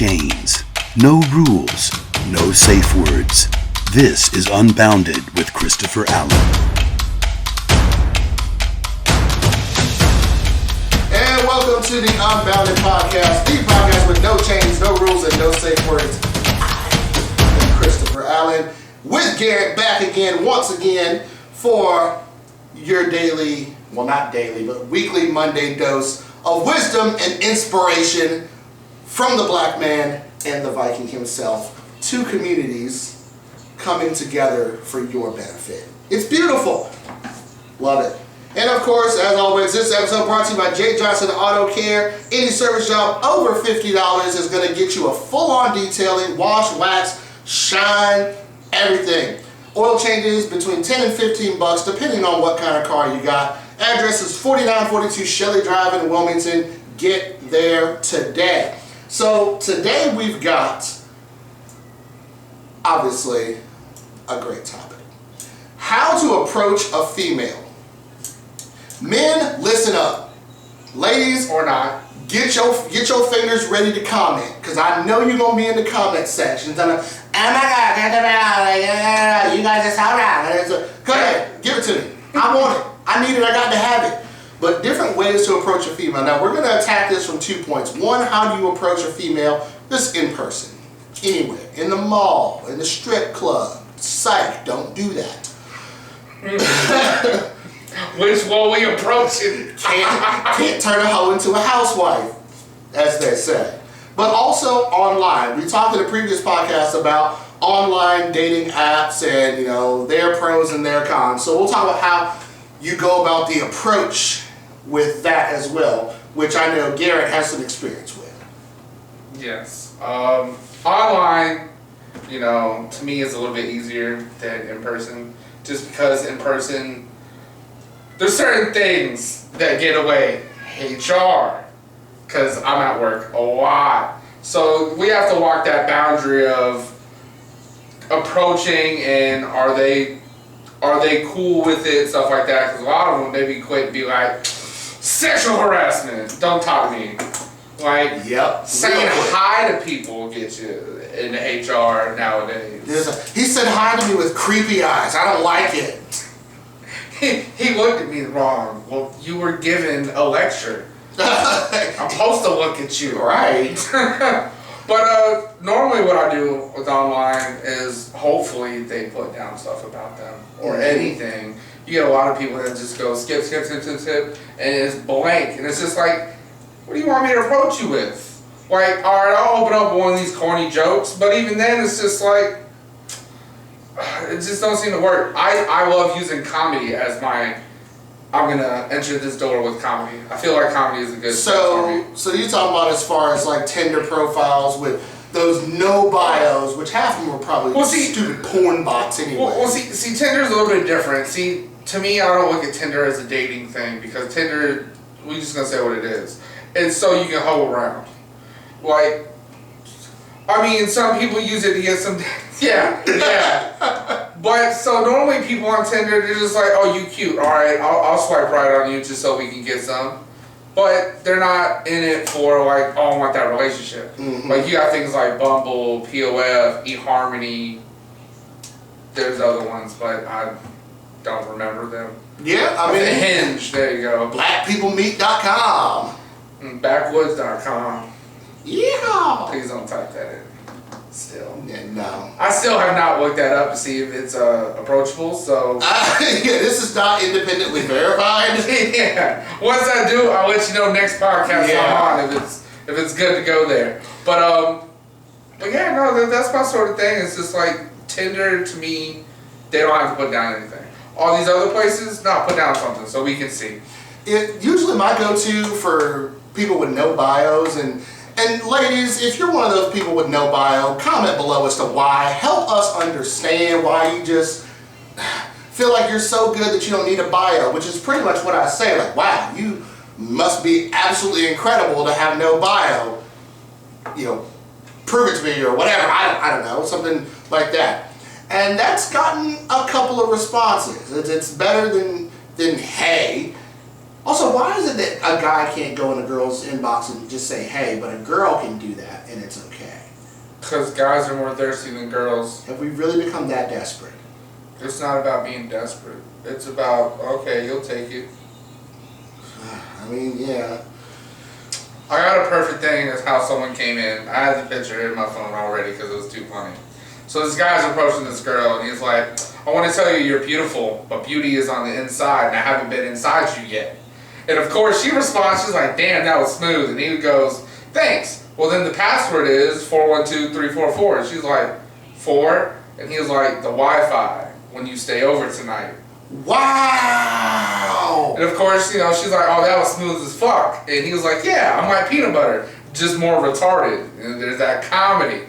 chains, no rules, no safe words. This is Unbounded with Christopher Allen. And welcome to the Unbounded podcast, the podcast with no chains, no rules, and no safe words. I'm Christopher Allen with Garett back again, once again, for your daily, well not daily, but weekly Monday dose of wisdom and inspiration from the black man and the Viking himself. Two communities coming together for your benefit. It's beautiful. Love it. And of course, as always, this episode brought to you by J. Johnson Auto Care. Any service job over $50 is going to get you a full-on detailing, wash, wax, shine, everything. Oil changes between $10 and $15 depending on what kind of car you got. Address is 4942 Shelley Drive in Wilmington. Get there today. So today we've got, obviously, a great topic. How to approach a female. Men, listen up. Ladies, or not, get your fingers ready to comment, because I know you're going to be in the comment section. Oh my God, you guys are so right. Go ahead, give it to me. I want it. I need it. I got to have it. But different ways to approach a female. Now, we're going to attack this from 2 points. One, how do you approach a female? This in person. Anywhere. In the mall. In the strip club. Psych. Don't do that. which will we approach it? Can't turn a hoe into a housewife, as they say. But also online. We talked in the previous podcast about online dating apps and, you know, their pros and their cons. So we'll talk about how you go about the approach with that as well, which I know Garett has some experience with. Yes. Online, you know, to me is a little bit easier than in person, just because in person, there's certain things that get away. HR, because I'm at work a lot. So we have to walk that boundary of approaching and are they cool with it, stuff like that. Because a lot of them, they be quick to be like, sexual harassment, don't talk to me. Like, yep, saying hi to people will get you in HR nowadays. He said hi to me with creepy eyes. I don't like it. He looked at me wrong. Well, you were given a lecture. I'm supposed to look at you. Right. But normally what I do with online is hopefully they put down stuff about them or anything. You get a lot of people that just go skip, and it's blank. And it's just like, what do you want me to approach you with? Like, all right, I'll open up one of these corny jokes, but even then it's just like, it just don't seem to work. I love using comedy as my, I'm going to enter this door with comedy. I feel like comedy is a good step for me. So you talking about as far as like Tinder profiles with those no bios, which half of them are probably stupid porn bots anyway. Well, see, Tinder's a little bit different. See, to me, I don't look at Tinder as a dating thing, because Tinder, we just going to say what it is. It's so you can hoe around. Like, I mean, some people use it to get some... Yeah. But so normally people on Tinder, they're just like, oh, you cute. All right, I'll swipe right on you just so we can get some. But they're not in it for like, oh, I want that relationship. Mm-hmm. Like you got things like Bumble, POF, eHarmony. There's other ones, but I don't remember them. Yeah, I mean... Hinge, there you go. Blackpeoplemeet.com. Backwoods.com. Yeah. Please don't type that in. Still. Yeah, no. I still have not looked that up to see if it's approachable, so... Yeah, this is not independently verified. Yeah. Once I do, I'll let you know next podcast I'm on if it's good to go there. But yeah, no, that's my sort of thing. It's just like Tinder, to me, they don't have to put down anything. All these other places, no, put down something so we can see. Usually my go-to for people with no bios, and ladies, if you're one of those people with no bio, comment below as to why. Help us understand why you just feel like you're so good that you don't need a bio, which is pretty much what I say. Like, wow, you must be absolutely incredible to have no bio. You know, prove it to me or whatever. I don't know, something like that. And that's gotten a couple of responses. It's better than hey. Also, why is it that a guy can't go in a girl's inbox and just say hey, but a girl can do that and it's okay? Because guys are more thirsty than girls. Have we really become that desperate? It's not about being desperate. It's about, okay, you'll take it. I mean, yeah. I got a perfect thing as how someone came in. I had the picture in my phone already because it was too funny. So this guy's approaching this girl and he's like, I want to tell you you're beautiful, but beauty is on the inside and I haven't been inside you yet. And of course she responds, she's like, damn, that was smooth. And he goes, thanks. Well then the password is 412344. And she's like, 4? And he was like, the Wi-Fi when you stay over tonight. Wow! And of course, you know, she's like, oh, that was smooth as fuck. And he was like, yeah, I'm like peanut butter, just more retarded. And there's that comedy.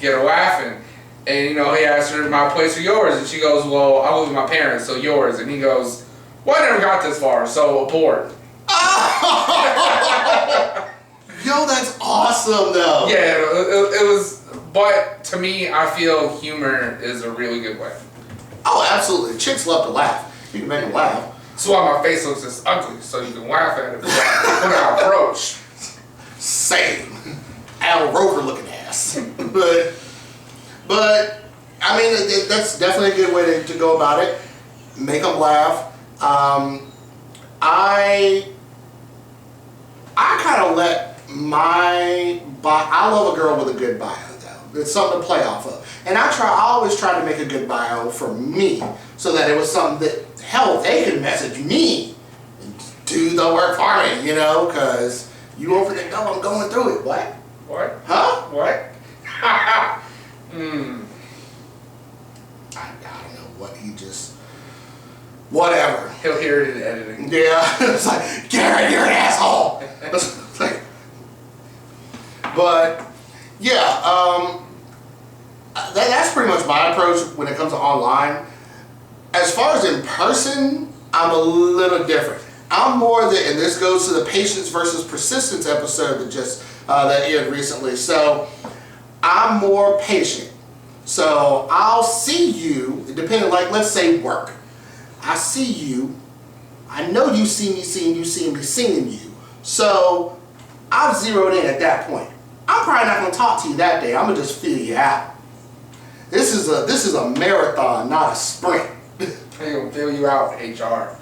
Get her laughing. And, you know, he asked her, my place or yours? And she goes, well, I live with my parents, so yours. And he goes, well, I never got this far, so abort. Yo, that's awesome, though. Yeah, it was, but to me, I feel humor is a really good way. Oh, absolutely. Chicks love to laugh. You can make them laugh. That's why my face looks this ugly, so you can laugh at it when I approach. Same. Al Roker looking ass. But I mean, that's definitely a good way to go about it. Make them laugh. I kind of let I love a girl with a good bio, though. It's something to play off of. And I always try to make a good bio for me, so that it was something that, hell, they could message me and do the work for me, you know, because you over there, no, I'm going through it. What? What? Huh? What? I don't know what he just, whatever. He'll hear it in editing. Yeah, it's like, Garett, you're an asshole. It's like, but yeah, that's pretty much my approach when it comes to online. As far as in person, I'm a little different. I'm more and this goes to the patience versus persistence episode that just that aired recently. So I'm more patient. So I'll see you, depending, like, let's say work. I see you. I know you see me seeing you, seeing me seeing you. So I've zeroed in at that point. I'm probably not going to talk to you that day. I'm going to just feel you out. This is a marathon, not a sprint. He'll fill you out, HR.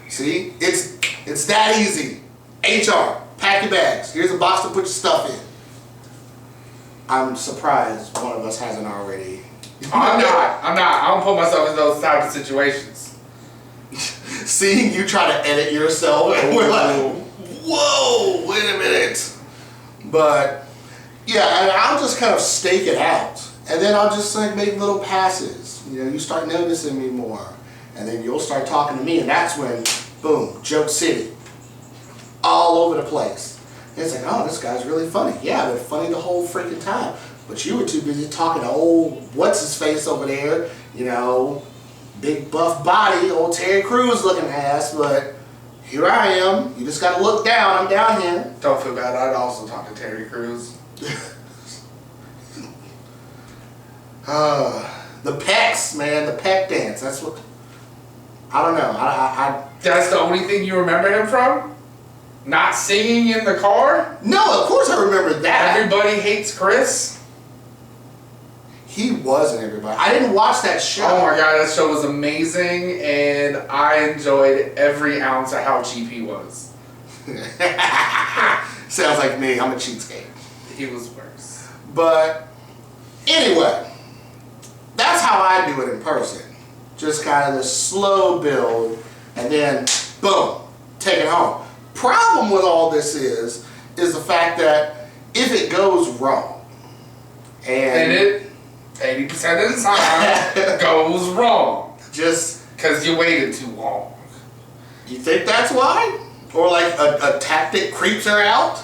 See, it's that easy. HR, pack your bags. Here's a box to put your stuff in. I'm surprised one of us hasn't already. I'm not. I don't put myself in those type of situations. Seeing you try to edit yourself, and we're like, whoa, wait a minute. But yeah, and I'll just kind of stake it out, and then I'll just like make little passes. You know, you start noticing me more, and then you'll start talking to me, and that's when, boom, joke city, all over the place. And it's like, oh, this guy's really funny. Yeah, I've been funny the whole freaking time, but you were too busy talking to old what's his face over there, you know, big buff body, old Terry Crews looking ass. But here I am. You just gotta look down. I'm down here. Don't feel bad. I'd also talk to Terry Crews. The pecs, man, the peck dance. That's what. I don't know. That's the only thing you remember him from? Not singing in the car? No, of course I remember that. Everybody Hates Chris? He wasn't everybody. I didn't watch that show. Oh my god, that show was amazing, and I enjoyed every ounce of how cheap he was. Sounds like me. I'm a cheapskate. He was worse. But anyway, that's how I do it in person. Just kind of this slow build, and then boom, take it home. Problem with all this is the fact that if it goes wrong, and it 80% of the time goes wrong, just because you waited too long. You think that's why? Or like a tactic creeps her out?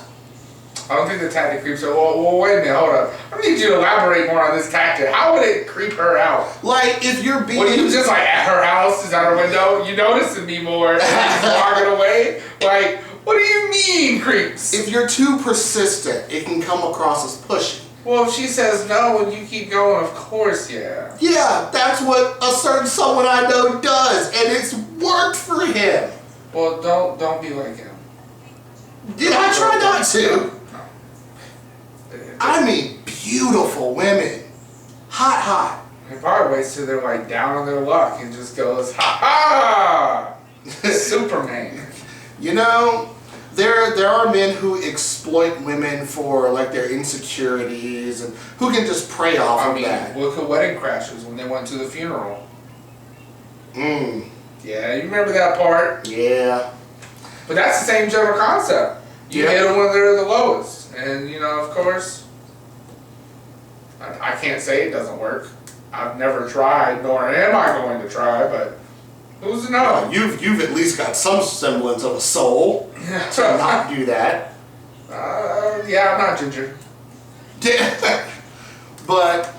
I don't think the tactic creeps her. Well, wait a minute, hold up. I need you to elaborate more on this tactic. How would it creep her out? Like if you're being... What, you just like at her house, is out her window, you noticing me more, and she's walking away? Like, what do you mean creeps? If you're too persistent, it can come across as pushy. Well, if she says no and you keep going, of course, yeah. Yeah, that's what a certain someone I know does, and it's worked for him. Well, don't be like him. Yeah, I try not to. I mean, beautiful women. Hot. He probably waits till they're like down on their luck and just goes, ha ha! Superman. You know, there are men who exploit women for like their insecurities and who can just prey off of that. Look at Wedding Crashers when they went to the funeral. Yeah, you remember that part? Yeah. But that's the same general concept. You hit them when they're the lowest. And, you know, of course, I can't say it doesn't work. I've never tried, nor am I going to try, but who's to know? You've at least got some semblance of a soul to not do that. Yeah, I'm not ginger. But,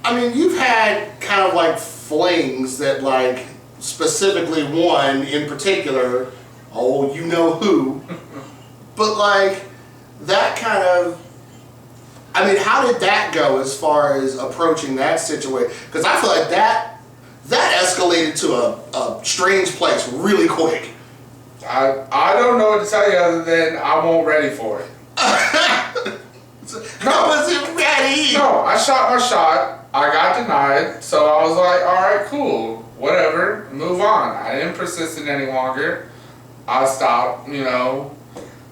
I mean, you've had kind of like flings that like, specifically one in particular, oh, you know who, but like, that kind of, I mean, how did that go as far as approaching that situation? Because I feel like that escalated to a strange place really quick. I don't know what to tell you other than I wasn't ready for it. I wasn't ready. No, I shot my shot. I got denied, so I was like, all right, cool, whatever, move on. I didn't persist it any longer. I stopped, you know.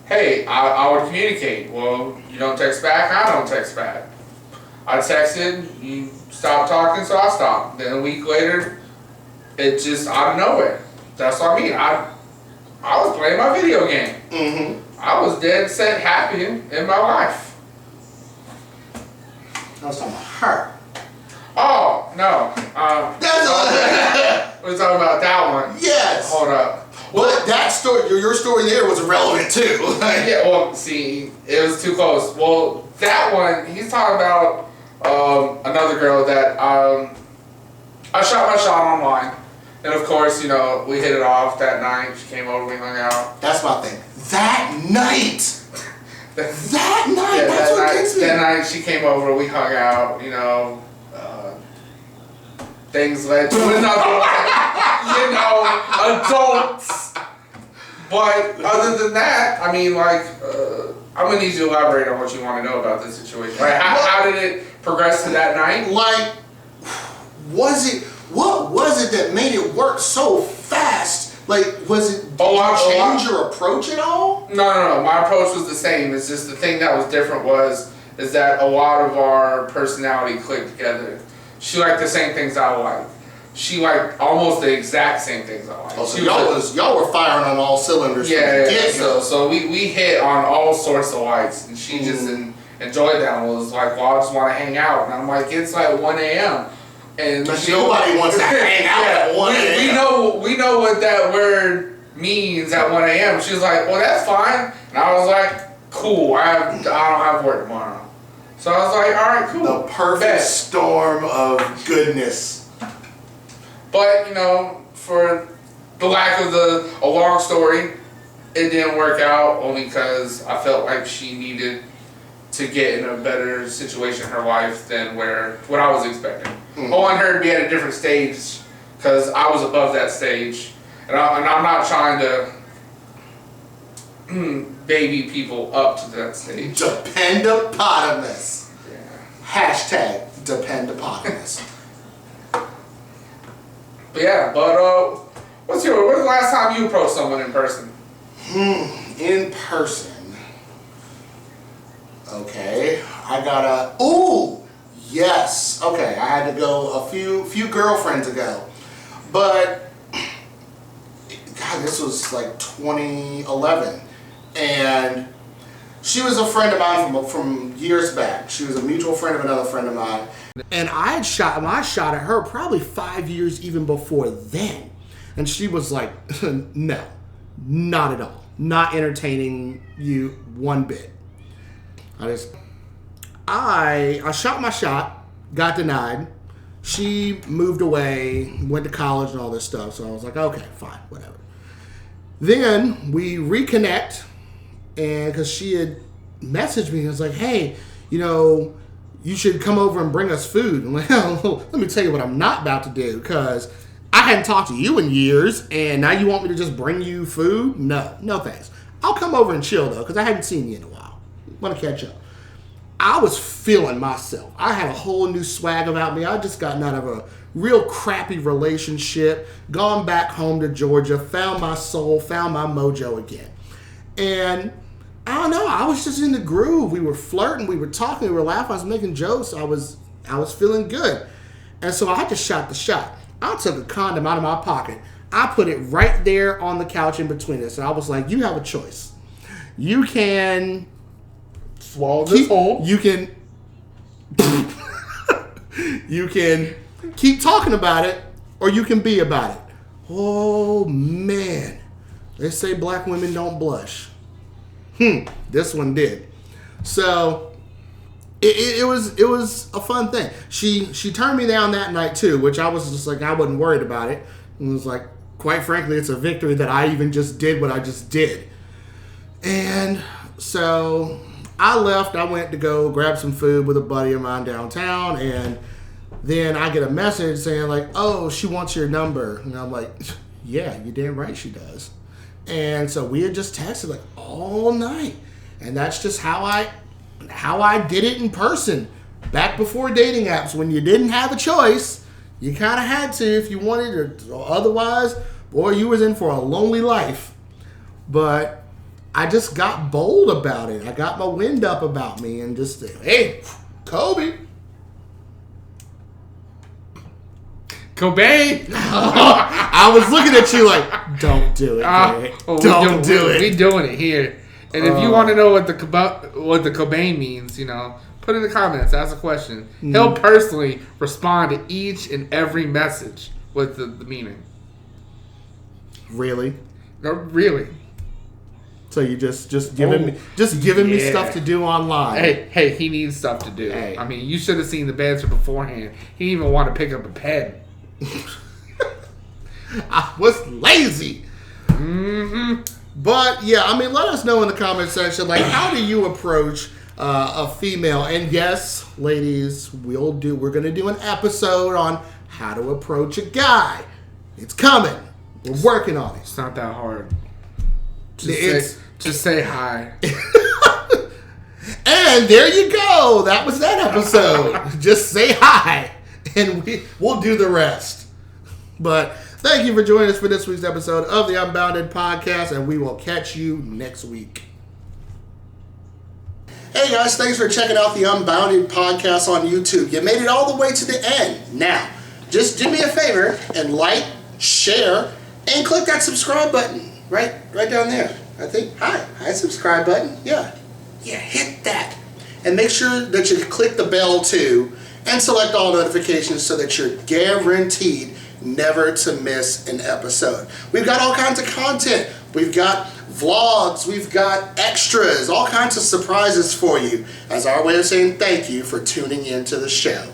Hey, I would communicate. Well, you don't text back, I don't text back. I texted, you stopped talking, so I stopped. Then a week later, it just out of nowhere. That's what I mean. I was playing my video game. Mm-hmm. I was dead set happy in my life. I was talking about her. Oh, no. We're talking about that one. Yes. Hold up. But that story, your story there was irrelevant too. Yeah, well, see, it was too close. Well, that one, he's talking about another girl that I shot my shot online. And of course, you know, we hit it off that night. She came over, we hung out. That's my thing. That night! That's that what gets me. That night she came over, we hung out, you know. Things led to another one, you know, adults. But other than that, I mean, like, I'm gonna need you to elaborate on what you want to know about this situation. Right? How did it progress to that night? Like, what was it that made it work so fast? Like, was it, did you change your approach at all? No. My approach was the same. It's just the thing that was different is that a lot of our personality clicked together. She liked the same things I like. She liked almost the exact same things I like. Oh, so y'all were firing on all cylinders. Yeah. So we hit on all sorts of lights, and she just enjoyed that. And was like, well, I just want to hang out, and I'm like, it's like 1 a.m. And nobody wants to hang out at 1 a.m. We know what that word means at 1 a.m. She was like, well, that's fine. And I was like, cool. I don't have work tomorrow. So I was like, all right, cool. The perfect storm of goodness. But, you know, for the lack of a long story, it didn't work out only because I felt like she needed to get in a better situation in her life than what I was expecting. I wanted her to be at a different stage because I was above that stage. And I'm not trying to baby people up to that stage. Dependopotamus. Yeah. Hashtag dependopotamus. But yeah, when's the last time you approached someone in person? In person. Okay, I got ooh, yes. Okay, I had to go a few girlfriends ago. But, God, this was like 2011. And she was a friend of mine from years back. She was a mutual friend of another friend of mine. And I had shot my shot at her probably 5 years even before then. And she was like, no, not at all. Not entertaining you one bit. I shot my shot, got denied. She moved away, went to college and all this stuff. So I was like, okay, fine, whatever. Then we reconnect, and because she had messaged me, I was like, hey, you know, you should come over and bring us food. I'm like, oh, let me tell you what I'm not about to do, because I hadn't talked to you in years, and now you want me to just bring you food? No thanks. I'll come over and chill, though, because I haven't seen you in a while. Want to catch up. I was feeling myself. I had a whole new swag about me. I just gotten out of a real crappy relationship, gone back home to Georgia, found my soul, found my mojo again. And I don't know, I was just in the groove. We were flirting, we were talking, we were laughing, I was making jokes. I was feeling good. And so I just shot the shot. I took a condom out of my pocket. I put it right there on the couch in between us. And I was like, you have a choice. You can swallow this whole. You can you can keep talking about it, or you can be about it. Oh man. They say black women don't blush. This one did. So it was a fun thing. She turned me down that night too, which I was just like, I wasn't worried about it. And was like, quite frankly, it's a victory that I even just did what I just did. And so I left. I went to go grab some food with a buddy of mine downtown, and then I get a message saying like, oh, she wants your number. And I'm like, yeah, you're damn right she does. And so we had just texted like all night. And that's just how I did it in person. Back before dating apps, when you didn't have a choice, you kind of had to if you wanted, or otherwise, boy, you was in for a lonely life. But I just got bold about it. I got my wind up about me and just, hey, Kobe. Cobain. I was looking at you like, don't do it, Garett. Don't do it. We doing it here. And if you want to know what the Cobain means, put in the comments, ask a question. He'll personally respond to each and every message with the meaning. Really? No, really. So you just giving me stuff to do online. Hey, he needs stuff to do. Hey. I mean, you should have seen the banter beforehand. He didn't even want to pick up a pen. I was lazy. Mm-hmm. But yeah, I mean, let us know in the comment section, like, how do you approach a female? And yes, ladies, we're gonna do an episode on how to approach a guy. It's coming. We're working on it. It's not that hard. Just say hi. And there you go. That was that episode. Just say hi, and we'll do the rest. But thank you for joining us for this week's episode of the Unbounded podcast, and we will catch you next week. Hey guys, thanks for checking out the Unbounded podcast on YouTube. You made it all the way to the end. Now, just do me a favor and like, share, and click that subscribe button right down there. I think, hi subscribe button. Yeah, hit that. And make sure that you click the bell too, and select all notifications so that you're guaranteed never to miss an episode. We've got all kinds of content. We've got vlogs, we've got extras, all kinds of surprises for you as our way of saying thank you for tuning into the show.